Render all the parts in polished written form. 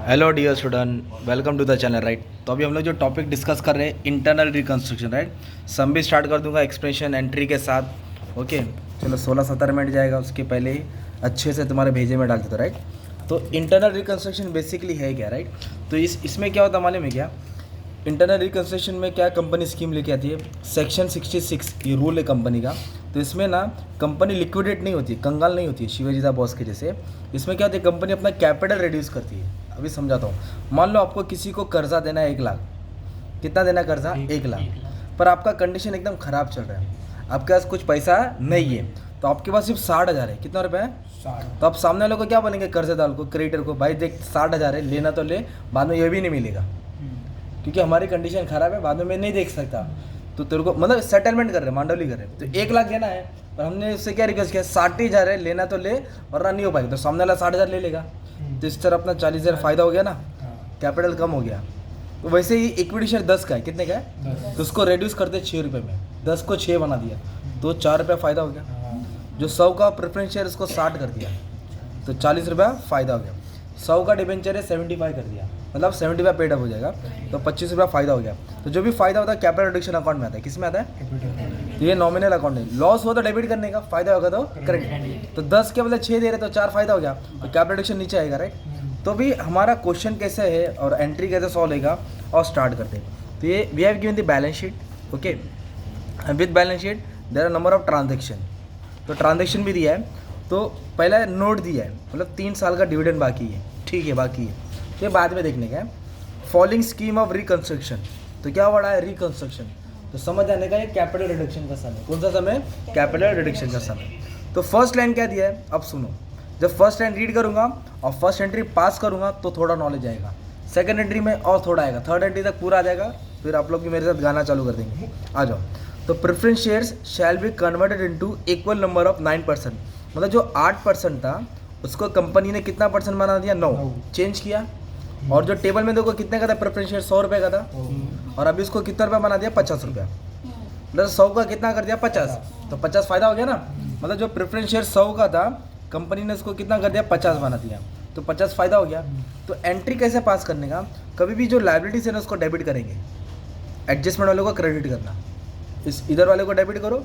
Hello dear student, welcome to the channel right. तो अभी हम लोग जो टॉपिक डिस्कस कर रहे हैं इंटरनल रिकंस्ट्रक्शन राइट। सम भी स्टार्ट कर दूंगा एक्सप्रेशन एंट्री के साथ। ओके चलो 16-17 मिनट जाएगा, उसके पहले ही अच्छे से तुम्हारे भेजे में डाल देता राइट। तो इंटरनल रिकंस्ट्रक्शन बेसिकली है क्या राइट। तो इसमें क्या होता है मालूम है क्या। इंटरनल रिकंस्ट्रक्शन में क्या कंपनी स्कीम लेके आती है, सेक्शन 66 ये रूल है कंपनी का। तो इसमें ना कंपनी लिक्विडेट नहीं होती, कंगाल नहीं होती है शिवाजी दा बॉस के जैसे। इसमें क्या होती है, कंपनी अपना कैपिटल रिड्यूस करती है। अभी समझाता हूँ। मान लो आपको किसी को कर्जा देना है 1 लाख। कितना देना कर्जा? 1 लाख। पर आपका कंडीशन एकदम ख़राब चल रहा है, आपके पास कुछ पैसा नहीं है, तो आपके पास सिर्फ 60,000 है। कितना रुपये है? 60। तो आप सामने वाले को क्या बोलेंगे, कर्जेदार को, क्रेडिटर को, भाई देख 60,000 है, लेना तो ले, बाद में ये भी नहीं मिलेगा क्योंकि हमारी कंडीशन ख़राब है, बाद में मैं नहीं देख सकता। तो तेरे को मतलब सेटलमेंट कर रहे हैं, मांडवली कर रहे हैं। तो 1 लाख देना है, पर हमने उससे क्या रिक्वेस्ट किया, 60,000 है, लेना तो ले, वरना नहीं हो पाएगा। तो सामने वाला 60,000 ले लेगा, तो इस तरह अपना 40,000 फ़ायदा हो गया ना, कैपिटल कम हो गया। तो वैसे ही इक्विटी शेयर 10 का है, कितने का है? तो उसको रिड्यूस करते 6 रुपये में, 10 को 6 बना दिया, तो 4 रुपये फ़ायदा हो गया। जो 100 का प्रेफरेंस शेयर उसको 60 कर दिया, तो 40 रुपया फ़ायदा हो गया। 100 का डिबेंचर है 75 कर दिया, मतलब 75 पेड अप हो जाएगा, तो 25 रुपया फ़ायदा हो गया। तो जो भी फ़ायदा होता है कैपिटल रिडक्शन अकाउंट में आता है। किस में आता है? तो ये नॉमिनल अकाउंट है। लॉस हुआ तो डेबिट करने का, फायदा होगा तो क्रेडिट। तो 10 के बदले 6 दे रहे तो 4 फायदा हो गया, तो कैपिटल रिडक्शन नीचे आएगा राइट। तो भी हमारा क्वेश्चन कैसे है और एंट्री कैसे सॉल्व होगा और स्टार्ट करते हैं। तो ये we have given the balance sheet. Okay, with balance sheet there are number of transaction. तो ट्रांजेक्शन भी दिया है, तो पहला नोट दिया है, मतलब 3 साल का डिविडेंड बाकी है, ठीक है बाकी है, ये बाद में देखने का है। फॉलोइंग स्कीम ऑफ रिकंस्ट्रक्शन, तो क्या वर्ड है रिकंस्ट्रक्शन, तो समझ आने का ये कैपिटल रिडक्शन का समय। कौन सा समय? कैपिटल रिडक्शन का समय। तो फर्स्ट लाइन क्या दिया है, अब सुनो। जब फर्स्ट लाइन रीड करूंगा और फर्स्ट एंट्री पास करूंगा तो थोड़ा नॉलेज आएगा, सेकंड एंट्री में और थोड़ा आएगा, थर्ड एंट्री तक पूरा आ जाएगा, फिर आप लोग भी मेरे साथ गाना चालू कर देंगे। आ जाओ। तो preference shares shall be converted into equal number of 9%, मतलब जो 8% था उसको कंपनी ने कितना परसेंट बना दिया? 9 चेंज किया। और जो टेबल में देखो कितने का था प्रेफरेंस शेयर, 100 रुपये का था, और अभी उसको कितना रुपया बना दिया? 50 रुपया। मतलब 100 का कितना कर दिया? 50, तो 50 फायदा हो गया ना। मतलब जो प्रेफरेंस शेयर 100 का था, कंपनी ने उसको कितना कर दिया? 50 बना दिया, तो 50 फायदा हो गया। तो एंट्री कैसे पास करने का, कभी भी जो लाइबिलिटीज है ना उसको डेबिट करेंगे, एडजस्टमेंट वाले को क्रेडिट करना, इस इधर वाले को डेबिट करो,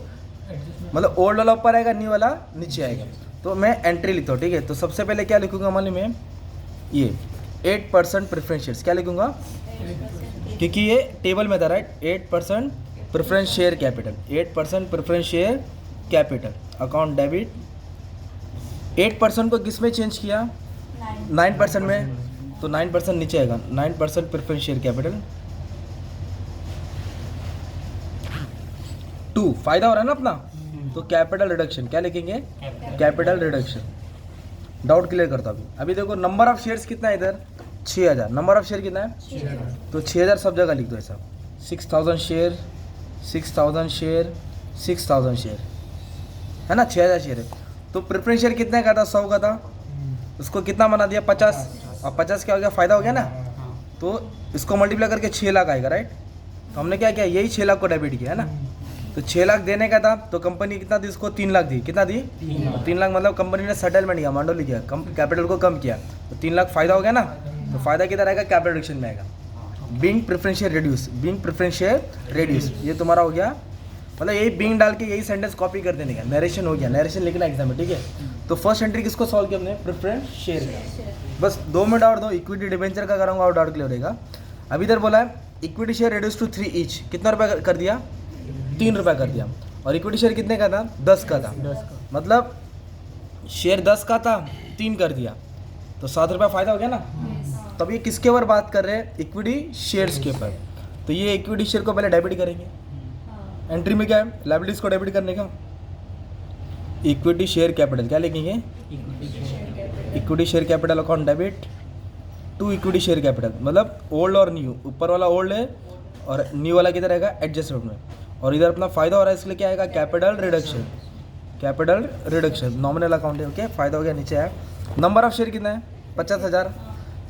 मतलब ओल्ड वाला ऊपर आएगा, न्यू वाला नीचे आएगा। तो मैं एंट्री लिखता हूँ, ठीक है। तो सबसे पहले क्या लिखूंगा मालूम है, ये 8% प्रेफरेंस शेयर्स, क्या लिखूंगा क्योंकि ये टेबल में था right. 8% preference share capital, 8% preference share capital account debit. 8% को किस में चेंज किया? 9% में, तो 9% नीचे आएगा, 9% प्रेफरेंस शेयर कैपिटल। 2 फायदा हो रहा है ना अपना, तो कैपिटल रिडक्शन क्या लिखेंगे? Capital reduction. डाउट क्लियर करता हूँ अभी देखो नंबर ऑफ शेयर्स कितना है इधर? 6000। नंबर ऑफ शेयर कितना है? तो 6000 सब जगह लिख दो ऐसा। 6000 शेयर, 6000 शेयर, 6000 शेयर, है ना, 6000 शेयर है। तो प्रेफरेंस शेयर कितने का था? 100 का था, उसको कितना बना दिया? 50। और 50 क्या हो गया? फायदा हो गया ना। तो इसको मल्टीप्लाई करके 6 लाख आएगा राइट। तो हमने क्या किया, यही 6 लाख को डेबिट किया है ना। तो 6 लाख देने का था, तो कंपनी कितना दी उसको? 3 लाख दी। कितना दी? 3 लाख। मतलब कंपनी ने सेटलमेंट किया, मांडोली किया, कैपिटल को कम किया, तो 3 लाख फायदा हो गया ना। तो फायदा किधर आएगा? कैपिटल रिडक्शन में आएगा। Being preference share reduce, being preference share reduce, ये तुम्हारा हो गया। मतलब यही बीइंग डाल के यही सेंटेंस कॉपी कर देने का, नरेशन हो गया, नरेशन लिखना एग्जाम में, ठीक है। तो फर्स्ट एंट्री किसको सॉल्व किया हमने? प्रेफरेंस शेयर का। बस 2 मिनट और दो, इक्विटी डिबेंचर का कराऊंगा और डाउट क्लियर होगा। अभी इधर बोला है equity share reduce to 3 each, कितना रुपया कर दिया? 3 रुपया कर दिया। और इक्विटी शेयर कितने का था? 10 का था, मतलब शेयर 10 का था, 3 कर दिया, तो 7 रुपया फायदा हो गया ना। तब ये किसके ऊपर बात कर रहे हैं? इक्विटी शेयर्स के ऊपर। तो ये इक्विटी शेयर को पहले डेबिट करेंगे। एंट्री में क्या है? लायबिलिटीज को डेबिट करने का। इक्विटी शेयर कैपिटल क्या लिखेंगे? Equity share capital account debit to equity share capital, मतलब ओल्ड और न्यू, ऊपर वाला ओल्ड है और न्यू वाला किधर रहेगा? एडजस्टमेंट में। और इधर अपना फायदा हो रहा है, इसलिए क्या आएगा? Capital reduction, capital reduction, nominal account है। ओके, फायदा हो गया, नीचे आया। नंबर ऑफ शेयर कितना है? 50,000,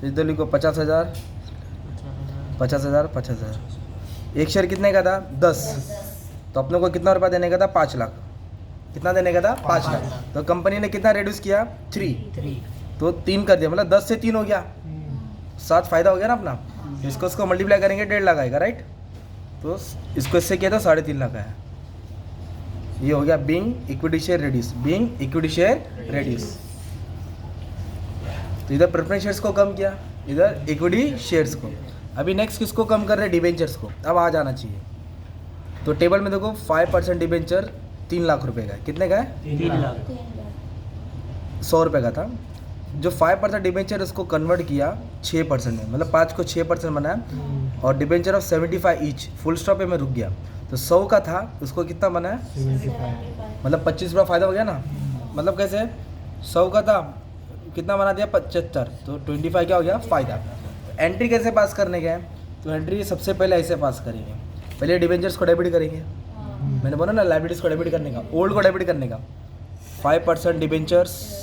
तो इधर लिखो 50,000, 50,000, 50,000। एक शेयर कितने का था? 10, तो अपने को कितना रुपया देने का था? 5 लाख। कितना देने का था? 5 लाख। तो कंपनी ने कितना रिड्यूस किया? 3, तो 3 कर दिया, मतलब 10 से 3 हो गया। 7 फायदा हो गया ना अपना। इसको मल्टीप्लाई करेंगे 1.5 लाख आएगा, राइट। तो इसको इससे किया था 3.5 लाख आया। ये हो गया being equity share reduce, being equity share reduce. तो इधर प्रेफरेंस शेयर्स को कम किया, इधर इक्विटी शेयर्स को। अभी नेक्स्ट किसको कम कर रहे हैं, डिबेंचर्स को। अब आ जाना चाहिए। तो टेबल में देखो 5% डिबेंचर 3 लाख रुपए का है। कितने का है, 3 लाख। 100 रुपये का था। जो 5% डिबेंचर उसको कन्वर्ट किया 6% में, मतलब 5 को 6% बनाया और debenture of 75 each, full stop पे मैं रुक गया। तो 100 का था, उसको कितना बनाया, 75। मतलब 25 रुपये फ़ायदा हो गया ना। मतलब कैसे, 100 का था, कितना बना दिया 75, तो 25 क्या हो गया फ़ायदा। एंट्री कैसे पास करने का है, तो एंट्री सबसे पहले ऐसे पास करेंगे। पहले डिबेंचर्स को डेबिट करेंगे, मैंने बोला ना लाइबिलिटीज़ को डेबिट करने का, ओल्ड को डेबिट करने का। 5% डिबेंचर्स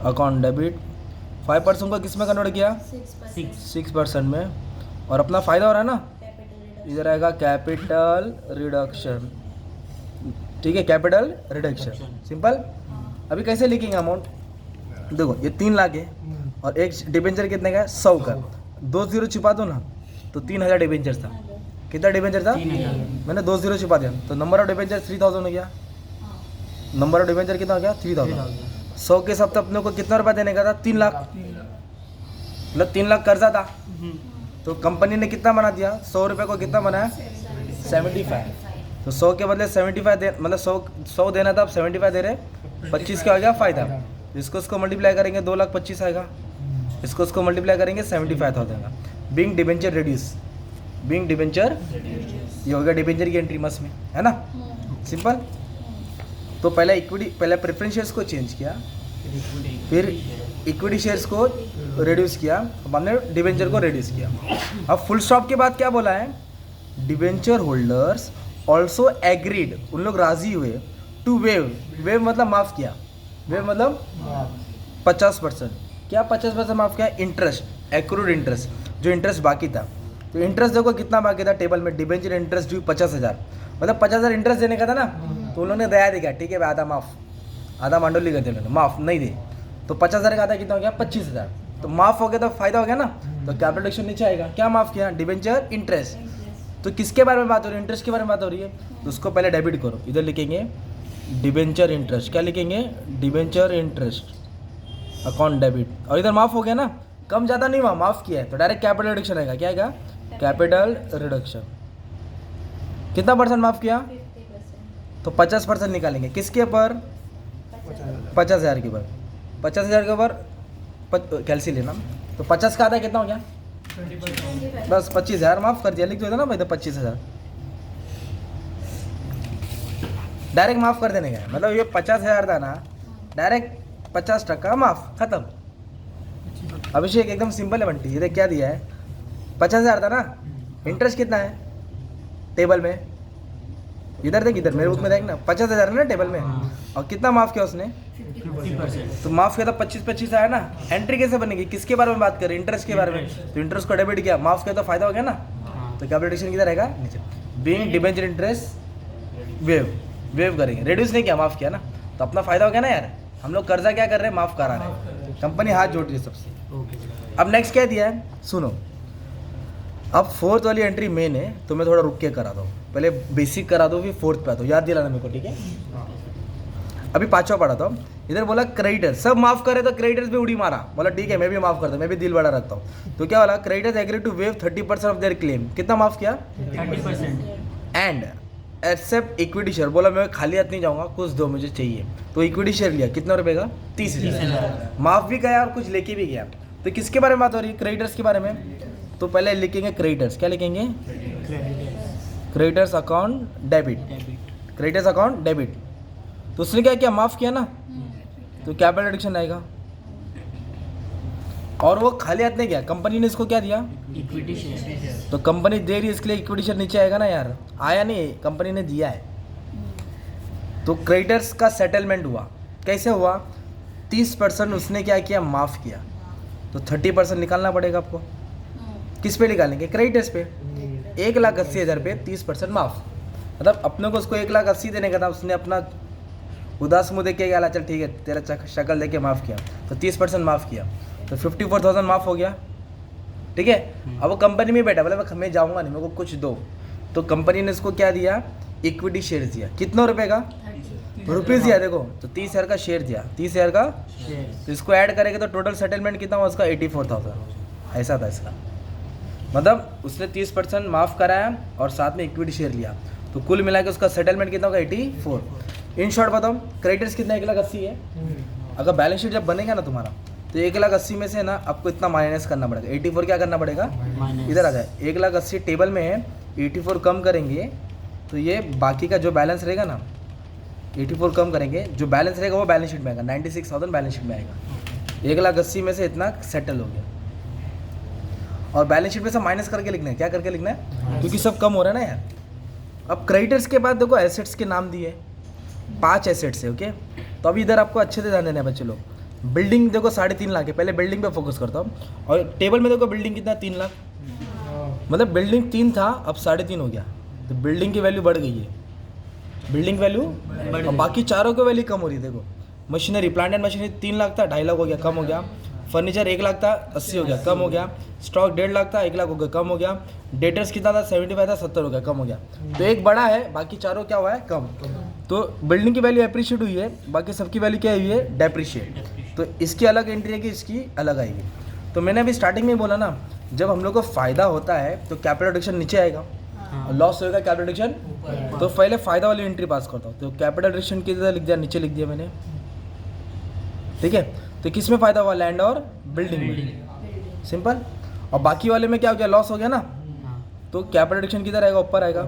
अकाउंट डेबिट, 5% को किस में कन्वर्ट किया, 6% में। और अपना फ़ायदा हो रहा है ना, इधर आएगा कैपिटल रिडक्शन। ठीक है, कैपिटल रिडक्शन सिंपल। अभी कैसे लिखेंगे अमाउंट, देखो ये 3 लाख है और एक डिबेंचर कितने का है, 100 का। 2 जीरो छिपा दो ना, तो 3000 डिबेंचर था। कितना डिबेंचर था, 3000। मैंने 2 जीरो छिपा दिया, तो नंबर ऑफ डिबेंचर 3000 हो गया। नंबर ऑफ डिबेंचर कितना हो गया, 3000। 100 के सब अपने को कितना रुपया देने का था, 3 लाख। मतलब 3 लाख कर्जा था, तो कंपनी ने कितना बना दिया, 100 रुपये को कितना बनाया, 75। तो 100 के बदले 75 दे, मतलब 100 देना था, अब 75 दे रहे, 25 का हो गया फ़ायदा। इसको मल्टीप्लाई करेंगे 2,25,000 आएगा। इसको मल्टीप्लाई करेंगे 75,000 का। Being debenture reduce, being debenture, ये हो गया डिबेंचर की एंट्री मस में, है ना, सिंपल। तो पहले पहले प्रेफरेंस शेयर्स को चेंज किया, फिर इक्विटी शेयर्स को रिड्यूस किया, अब हमने डिबेंचर को रिड्यूस किया। अब फुल स्टॉप के बाद क्या बोला है, डिबेंचर होल्डर्स ऑल्सो एग्रीड, उन लोग राजी हुए टू वेव मतलब माफ़ किया, वेव मतलब 50%। क्या 50% माफ़ किया, इंटरेस्ट, एक्रूड इंटरेस्ट, जो इंटरेस्ट बाकी था। तो इंटरेस्ट देखो कितना बाकी था टेबल में, डिबेंचर इंटरेस्ट ड्यू 50,000, मतलब 50,000 इंटरेस्ट देने का था ना। तो उन्होंने दया दिया, ठीक है भाई आधा माफ़, आधा मांडोली कर दिया उन्होंने, माफ़ नहीं दे। तो 50,000 का आधा कितना हो गया, 25,000। तो माफ़ हो गया तो फ़ायदा हो गया ना, तो कैपिटल रिडक्शन नीचे आएगा। क्या माफ़ किया, डिबेंचर इंटरेस्ट। तो किसके बारे में बात हो रही है, इंटरेस्ट के बारे में बात हो रही है। तो उसको पहले डेबिट करो, इधर लिखेंगे डिबेंचर इंटरेस्ट, क्या लिखेंगे, डिबेंचर इंटरेस्ट अकाउंट डेबिट। और इधर माफ़ हो गया ना, कम ज़्यादा नहीं हुआ, माफ़ किया है, तो डायरेक्ट कैपिटल रिडक्शन आएगा। क्या आएगा, कैपिटल रिडक्शन। कितना परसेंट माफ़ किया, तो 50% निकालेंगे, किसके ऊपर, 50,000 के ऊपर। 50,000 के ऊपर कैलसी लेना, तो 50 का आधा कितना हो गया, बस 25,000 माफ़ कर दिया, लिख दो ना भाई, तो 25,000 डायरेक्ट माफ़ कर देने का। मतलब ये 50,000 था ना, डायरेक्ट 50% माफ़, ख़त्म। अभिषेक एकदम सिंपल है बंटी, ये देख क्या दिया है, 50,000 था ना, इंटरेस्ट कितना है टेबल में, इधर देख, इधर मेरे बुक में देख ना, 50,000 है ना टेबल में, और कितना माफ़ किया उसने, 50%। तो माफ़ किया तो 25 आया ना। एंट्री कैसे बनेगी, किसके बारे में बात करें, इंटरेस्ट के बारे में। तो इंटरेस्ट को डेबिट किया, माफ़ किया तो फ़ायदा हो गया ना। तो कैपिटल किधर रहेगा, नीचे। बीइंग डिबेंचर इंटरेस्ट वेव करेंगे, रिड्यूस नहीं किया, माफ़ किया ना, तो अपना फ़ायदा हो गया ना यार। हम लोग कर्जा क्या कर रहे हैं, माफ़ करा रहे हैं, कंपनी हाथ जोड़ रही है सबसे। अब नेक्स्ट क्या दिया है, सुनो। अब 4th वाली एंट्री मेन है, तो मैं थोड़ा रुक के करा दो, पहले बेसिक करा दो, फिर 4th पे आता हूँ, याद दिलाना मेरे को, ठीक है। अभी 5वां पढ़ाता हूँ। इधर बोला क्रेडिटर सब माफ़ करे, तो क्रेडिटर्स भी उड़ी मारा, बोला ठीक है मैं भी माफ़ करता हूँ, मैं भी दिल बड़ा रखता हूँ। तो क्या बोला, creditors agree to waive 30% off their claim. कितना माफ़ किया, 30%। एंड एक्सेप्ट इक्विटी शेयर, बोला मैं खाली हाथ नहीं जाऊँगा, कुछ दो मुझे चाहिए। तो इक्विटी शेयर लिया, कितना रुपए का, 30,000। माफ़ भी गया और कुछ लेके भी गया। तो किसके बारे में बात हो रही है, क्रेडिटर्स के बारे में। तो पहले लिखेंगे क्रेडिटर्स, क्या लिखेंगे, creditors account debit, creditors account debit. तो उसने क्या किया, माफ़ किया ना, तो कैपिटल रिडक्शन आएगा। और वो खाली हाथ नहीं गया, कंपनी ने इसको क्या दिया, इक्विटी शेयर। तो कंपनी दे रही है, इसके लिए इक्विटी शेयर नीचे आएगा ना यार, आया नहीं, कंपनी ने दिया है। तो क्रेडिटर्स का सेटलमेंट हुआ, कैसे हुआ, 30% उसने क्या किया, माफ़ किया। तो 30% निकालना पड़ेगा आपको, किस पे निकालेंगे, क्रेडिटर्स पे। 1,80,000 पे 30% माफ़, मतलब अपने को उसको 1,80,000 देने का था, उसने अपना उदास मुँह देख के क्या, चल ठीक है तेरा शक्ल देख के माफ़ किया, तो 30% माफ़ किया। तो तो 54,000 माफ़ हो गया, ठीक है। अब वो कंपनी में बैठा, बोले मैं जाऊँगा नहीं, मेरे को कुछ दो, तो कंपनी ने इसको क्या दिया, इक्विटी शेयर दिया। कितना रुपए का, रुपीज़ दिया, देखो तो 30,000 का शेयर दिया, 30,000 का, तो इसको ऐड करेंगे तो टोटल सेटलमेंट कितना हुआ उसका, 84,000 ऐसा था इसका। मतलब उसने 30% माफ़ कराया और साथ में इक्विटी शेयर लिया, तो कुल मिला के उसका सेटलमेंट कितना होगा, 84। इन शॉर्ट बताओ क्रेडिटर्स कितना, 1,80,000 है। अगर बैलेंस शीट जब बनेगा ना तुम्हारा, तो 1,80,000 में से ना आपको इतना माइनस करना पड़ेगा, 84 क्या करना पड़ेगा, इधर आ जाए, 1,80,000 टेबल में है, 84 कम करेंगे तो ये बाकी का जो बैलेंस रहेगा ना, 84 कम करेंगे, जो बैलेंस रहेगा वो बैलेंस शीट में आएगा, 96,000 बैलेंस शीट में आएगा। 1,80,000 में से इतना सेटल हो गया, और बैलेंस शीट में से माइनस करके लिखना है, क्या करके लिखना है, क्योंकि सब कम हो रहा है ना यार। अब क्रेडिटर्स के बाद देखो एसेट्स के नाम दिए, 5 एसेट्स है, ओके। तो अभी इधर आपको अच्छे से ध्यान देना है बच्चे लोग। बिल्डिंग देखो 3.5 लाख है, पहले बिल्डिंग पे फोकस करता हूँ, और टेबल में देखो बिल्डिंग कितना, 3 लाख, मतलब बिल्डिंग 3 था अब 3.5 हो गया, तो बिल्डिंग की वैल्यू बढ़ गई है, बिल्डिंग वैल्यू, और बाकी चारों की वैल्यू कम हो रही है। देखो machinery, plant and machinery 3 lakh था, 2.5 लाख हो गया, कम हो गया। फर्नीचर 1 लाख था, 80 हो गया, कम हो गया। स्टॉक 1.5 लाख था, 1 लाख हो गया, कम हो गया। डेटर्स कितना था, 75 था, 70 हो गया, कम हो गया। तो एक बड़ा है, बाकी चारों क्या हुआ है, कम। तो बिल्डिंग की वैल्यू अप्रिशिएट हुई है, बाकी सबकी वैल्यू क्या हुई है, डेप्रिशिएट। तो इसकी अलग एंट्री है कि इसकी अलग आएगी। तो मैंने अभी स्टार्टिंग में बोला ना, जब हम लोग को फ़ायदा होता है तो कैपिटल रिडक्शन नीचे आएगा, और लॉस होएगा कैपिटल रिडक्शन। तो पहले फ़ायदा वाली एंट्री पास करता हूँ, तो कैपिटल रिडक्शन किधर लिख दिया, नीचे लिख दिया मैंने, ठीक है। तो किस में फ़ायदा हुआ, लैंड और बिल्डिंग में, सिंपल। और बाकी वाले में क्या हो गया, लॉस हो गया ना, तो कैपिटल रिडक्शन किधर आएगा, ऊपर आएगा।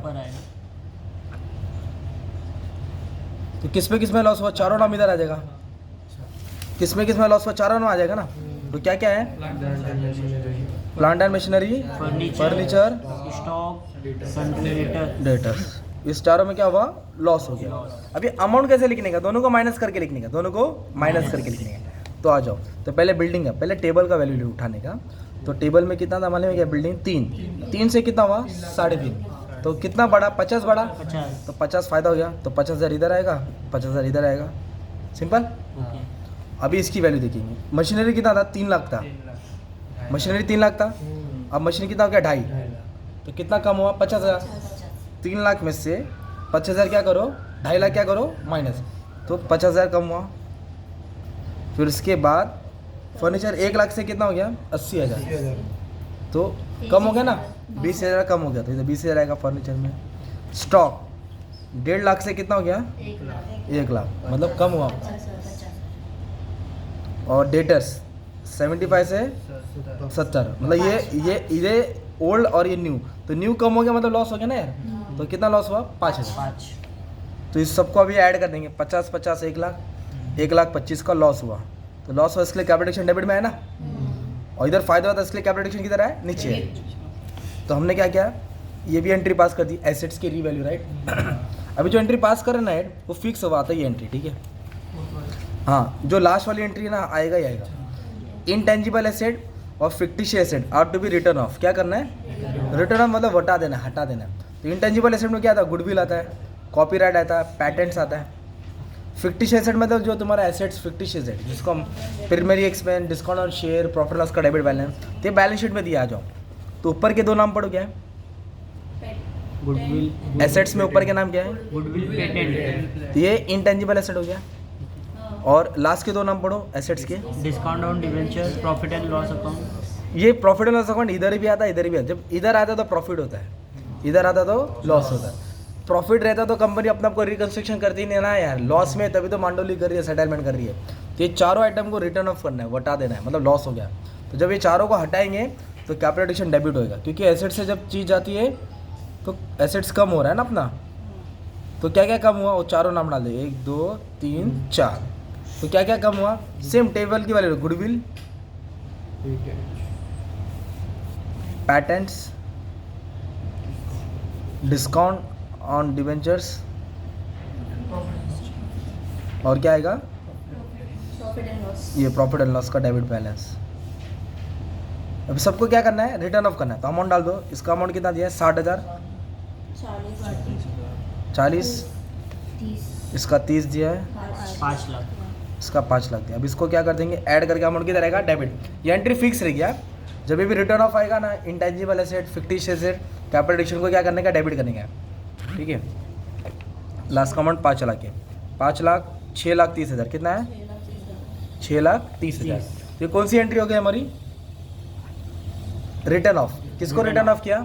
तो किस में लॉस हुआ, चारों नाम इधर आ जाएगा। किस में लॉस हुआ, चारों नाम आ जाएगा ना। तो क्या क्या है, plant and machinery, furniture, stock, debtors, इस चारों में क्या हुआ, लॉस हो गया। अभी अमाउंट कैसे लिखने का, दोनों को माइनस करके लिखने का, दोनों को माइनस करके लिखने का। तो आ जाओ, तो पहले बिल्डिंग है, पहले टेबल का वैल्यू उठाने का। तो टेबल में कितना था, मालूम है क्या, बिल्डिंग 3 से कितना हुआ, 3.5, तो कितना बढ़ा, 50 बढ़ा, 50, तो 50 फायदा हो गया, तो 50,000 इधर आएगा, 50,000 इधर आएगा, सिंपल। अभी इसकी वैल्यू देखेंगे, मशीनरी कितना था, 3 लाख था, मशीनरी 3 लाख था, अब मशीनरी कितना हो गया, 2.5, तो कितना कम हुआ, 50,000। 3 लाख में से 50,000 क्या करो, 2.5 लाख क्या करो, माइनस, तो 50,000 कम हुआ। फिर उसके बाद फर्नीचर 1 लाख से कितना हो गया, 80,000, तो कम हो गया ना, 20,000 कम हो गया, तो इधर 20,000 आएगा फर्नीचर में। स्टॉक 1.5 लाख से कितना हो गया, 1 लाख, मतलब कम हुआ। और डेटर्स 75 से 70, मतलब ये ओल्ड और ये न्यू, तो न्यू कम हो गया, मतलब लॉस हो गया ना यार। तो कितना लॉस हुआ, 5,000। तो इस सबको अभी ऐड कर देंगे, 50 50 1 लाख, 1,25,000 का लॉस हुआ। तो लॉस हुआ, इसके लिए कैपिटल रिडक्शन डेबिट में है ना, और इधर फायदा होता है, इसके लिए कैपिटल रिडक्शन किधर है, नीचे है। तो हमने क्या किया, ये भी एंट्री पास कर दी, एसेट्स की रीवैल्यू, राइट। अभी जो एंट्री पास कर रहे ना ऐड, वो फिक्स हुआ था ये एंट्री, ठीक है। हाँ, जो लास्ट वाली एंट्री है ना, आएगा ही आएगा। इनटेंजिबल एसेट और fictitious asset are to be written off, क्या करना है, रिटर्न ऑफ मतलब हटा देना, हटा देना। तो इनटेंजिबल एसेट में क्या आता है, गुडविल आता है, कॉपीराइट आता है, पैटेंट्स आता है। फिक्टिशियस एसेट मतलब जो तुम्हारा एसेट्स फिक्टिशियस है, जिसको हम प्राइमरी एक्सपेंस, डिस्काउंट और शेयर, प्रॉफिट लॉस का डेबिट बैलेंस, तो ये बैलेंस शीट में दिया, आ जाओ। तो ऊपर के 2 नाम पढ़ो, क्या है, गुडविल, एसेट्स में ऊपर के नाम क्या है, गुडविल, पेटेंट, तो ये इनटेंजिबल एसेट हो गया। और लास्ट के 2 नाम पढ़ो एसेट्स के, discount on debenture, profit and loss account. ये प्रॉफिट एंड लॉस अकाउंट इधर भी आता है, इधर भी आता है। जब इधर आता है तो प्रॉफिट होता है, इधर आता तो लॉस होता है। प्रॉफिट रहता तो कंपनी अपने आपको रिकंस्ट्रक्शन करती नहीं ना यार, लॉस में तभी तो मांडोली कर रही है, सेटलमेंट कर रही है। तो ये चारों आइटम को रिटर्न ऑफ करना है, हटा देना है, मतलब लॉस हो गया। तो जब ये चारों को हटाएंगे तो कैपिटल रिडक्शन डेबिट होएगा, क्योंकि एसेट से जब चीज़ जाती है तो एसेट्स कम हो रहा है ना अपना। तो क्या क्या कम हुआ, वो चारों नाम डाल दे, 1 2 3 4। तो क्या क्या कम हुआ, सेम टेबल की value, goodwill, patents, discount on debentures, और क्या आएगा, ये प्रॉफिट एंड लॉस का डेबिट बैलेंस। अब सबको क्या करना है, रिटर्न ऑफ करना है। तो अमाउंट डाल दो, इसका अमाउंट कितना दिया है, 60,000, 40, इसका 30 दिया है, 5 लाख, इसका 5 लाख दिया। अब इसको क्या कर देंगे, ऐड करके अमाउंट किधर रहेगा, डेबिट। ये एंट्री फिक्स रह गया। जब भी रिटर्न ऑफ आएगा ना, intangible asset, fictitious asset, capital addition को क्या करने का, डेबिट करने का, ठीक है। लास्ट का अमाउंट 5 लाख है, 5 लाख 6,30,000 कितना है, 6,30,000। तो ये कौन सी एंट्री हो गई हमारी, रिटर्न ऑफ। किसको रिटर्न ऑफ किया,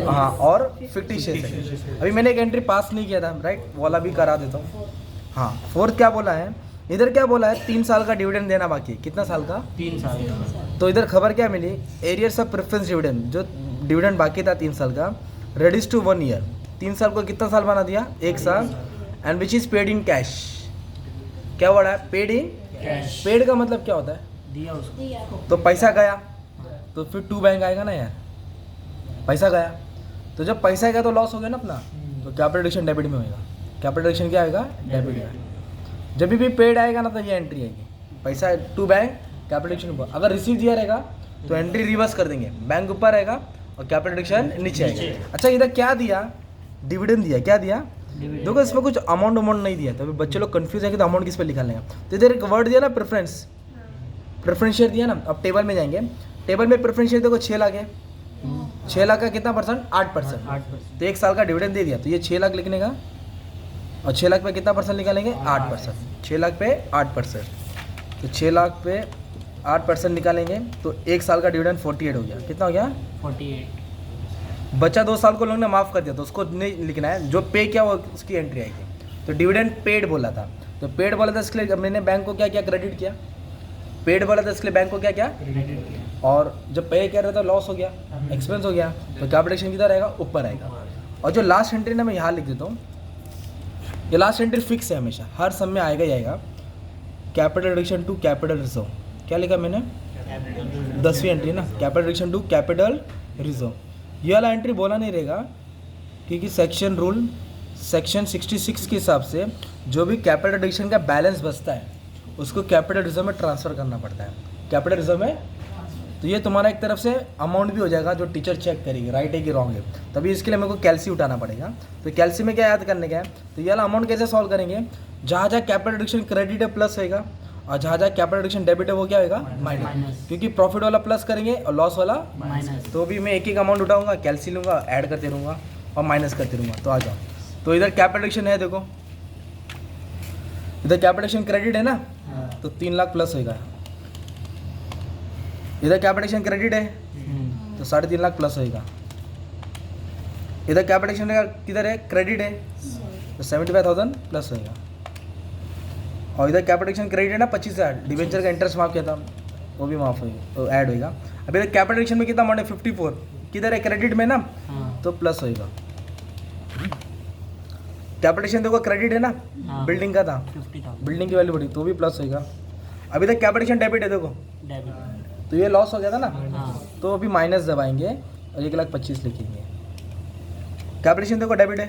हाँ, और फिक्टिशियस है। अभी मैंने एक एंट्री पास नहीं किया था, राइट, वो वाला भी करा देता हूँ। हाँ, फोर्थ क्या बोला है इधर, क्या बोला है, 3 साल का डिविडेंड देना बाकी है। कितना साल का, 3 साल का। तो इधर खबर क्या मिली, एरियर्स ऑफ प्रेफरेंस डिविडेंड, जो डिविडेंड बाकी था 3 साल का, रेडिस टू 1 ईयर। 3 साल को कितना साल बना दिया, 1 साल। And which is paid in cash. क्या वर्ड है, पेड इन कैश। पेड का मतलब क्या होता है, दिया उसको, तो पैसा गया, तो फिर टू बैंक आएगा ना यार, पैसा गया। तो जब पैसा गया तो लॉस हो गया ना अपना, तो कैपिटल एडिशन डेबिट में होएगा। कैपिटल एडिशन क्या आएगा, डेबिट में। जब भी पेड आएगा ना, तो ये एंट्री आएगी, पैसा टू बैंक, कैपिटल एडिशन ऊपर। अगर रिसीव दिया रहेगा तो एंट्री रिवर्स कर देंगे, बैंक ऊपर रहेगा और कैपिटल एडिशन नीचे आएगा। अच्छा, इधर क्या दिया, डिविडेंड दिया। क्या दिया, देखो इसमें कुछ अमाउंट नहीं दिया, तो अभी बच्चे लोग कंफ्यूज है कि तो अमाउंट किस पे निकालने का। तो इधर एक वर्ड दिया ना, प्रेफरेंस, प्रेफरेंस शेयर दिया ना। अब टेबल में जाएंगे, टेबल में प्रेफरेंस शेयर देखो 6 लाख है, 6 लाख का कितना परसेंट, 8%। 8%। तो 1 साल का डिविडेंड दे दिया, तो ये 6 लाख लिखने का, और 6 लाख पे कितना परसेंट निकालेंगे, 8%। 6 लाख पे 8%, तो 6 लाख पे 8% निकालेंगे, तो 1 साल का डिविडेंड 48 हो गया। कितना हो गया, 48। बचा 2 साल को लोगों ने माफ़ कर दिया, तो उसको नहीं लिखना है, जो पे किया वो उसकी एंट्री आएगी। तो डिविडेंड पेड बोला था, तो पेड बोला था, इसके लिए मैंने बैंक को क्या किया, क्रेडिट किया। पेड बोला था, इसके लिए बैंक को क्या किया, और जब पे कह रहा था लॉस हो गया, एक्सपेंस हो गया, तो कैपिटल एडिशन किधर आएगा, ऊपर आएगा। और जो लास्ट एंट्री ना, मैं यहाँ लिख देता हूँ, ये लास्ट एंट्री फिक्स है, हमेशा हर सम में आएगा ही आएगा। Capital addition to capital reserve, क्या लिखा मैंने, 10वीं एंट्री ना, capital addition to capital reserve. ये वाला एंट्री बोला नहीं रहेगा, क्योंकि सेक्शन रूल सेक्शन 66 के हिसाब से जो भी कैपिटल एडिशन का बैलेंस बचता है उसको कैपिटल रिजर्व में ट्रांसफ़र करना पड़ता है, कैपिटल रिजर्व में। तो ये तुम्हारा एक तरफ से अमाउंट भी हो जाएगा, जो टीचर चेक करेगी राइट है कि रॉन्ग है। तभी इसके लिए मेरे को कैल्सी उठाना पड़ेगा। तो कैल्सी में क्या याद करने का है, तो ये वाला अमाउंट कैसे सॉल्व करेंगे, जहाँ जहाँ कैपिटल एडिशन क्रेडिट है प्लस होएगा, और जहाँ जहाँ कैपिटल एडिशन डेबिट है वो क्या होगा, माइनस। क्योंकि प्रॉफिट वाला प्लस करेंगे और लॉस वाला माइनस। तो भी मैं एक अमाउंट उठाऊंगा, कैल्सी लूँगा, ऐड करते रहूँगा और माइनस करते रहूँगा। तो आ जाओ, तो इधर कैपिटल एडिशन है, देखो इधर कैपिटल एडिशन क्रेडिट है ना, तो 3 लाख प्लस होएगा। इधर कैपिटल एडिशन क्रेडिट है, तो 3.5 लाख प्लस होएगा। इधर कैपिटल एडिशन किधर है, क्रेडिट है, तो 75,000 प्लस होएगा। और इधर कैपिटल एडिशन क्रेडिट है ना, 25,000, डिवेंचर का इंटरेस्ट माफ किया था, वो भी माफ होएगा, तो ऐड होएगा। अब इधर कैपिटल एडिशन में कितना अमाउंट है, 54, किधर है, क्रेडिट में ना, तो प्लस होएगा। कैपिटल एडिशन देखो क्रेडिट है ना, बिल्डिंग का था, 50,000, बिल्डिंग की वैल्यू बढ़ी, तो भी प्लस होएगा। अभी तक कैपिटल एडिशन डेबिट है, देखो डेबिट। तो ये लॉस हो गया था ना, हाँ, तो अभी माइनस दबाएंगे और 1,25,000 लिखेंगे। कैपिटल एडिशन देखो डेबिट है,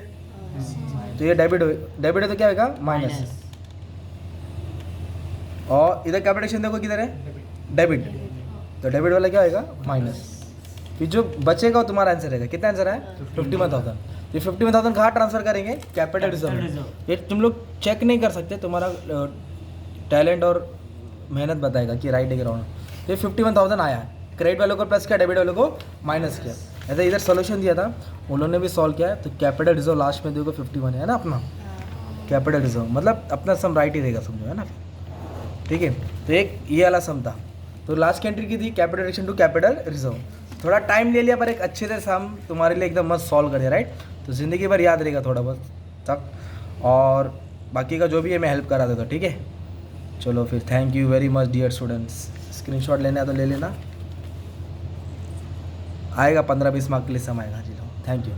तो ये डेबिट है, तो क्या होगा, माइनस। और इधर कैपिटल एडिशन देखो किधर है, डेबिट, तो डेबिट वाला क्या होगा, माइनस। फिर जो बचेगा वो तुम्हारा आंसर रहेगा। कितना आंसर है, 51,000। ये 51,000 कहाँ ट्रांसफर करेंगे, कैपिटल रिजर्व में। ये तुम लोग चेक नहीं कर सकते, तुम्हारा टैलेंट और मेहनत बताएगा कि राइट है कि रॉन्ग। ये 51,000 आया है, क्रेडिट वालों को प्लस किया, डेबिट वालों को माइनस किया। ऐसे इधर सोल्यूशन दिया था, उन्होंने भी सॉल्व किया है। तो कैपिटल रिजर्व लास्ट में देखो 51 है ना अपना, कैपिटल रिजर्व मतलब अपना सम राइट ही रहेगा, समझो है ना, ठीक है। तो एक ये वाला सम था। तो लास्ट की एंट्री की थी capital addition to capital reserve. थोड़ा टाइम ले लिया, पर एक अच्छे से सम तुम्हारे लिए एकदम मस्त सॉल्व कर दिया, राइट। तो ज़िंदगी भर याद रहेगा थोड़ा बहुत तक, और बाकी का जो भी है मैं हेल्प करा देता हूँ, ठीक है। चलो फिर, thank you very much dear students. Screenshot लेना है तो ले लेना, आएगा 15-20 मार्क के लिए सम आएगा जी। लो, थैंक यू।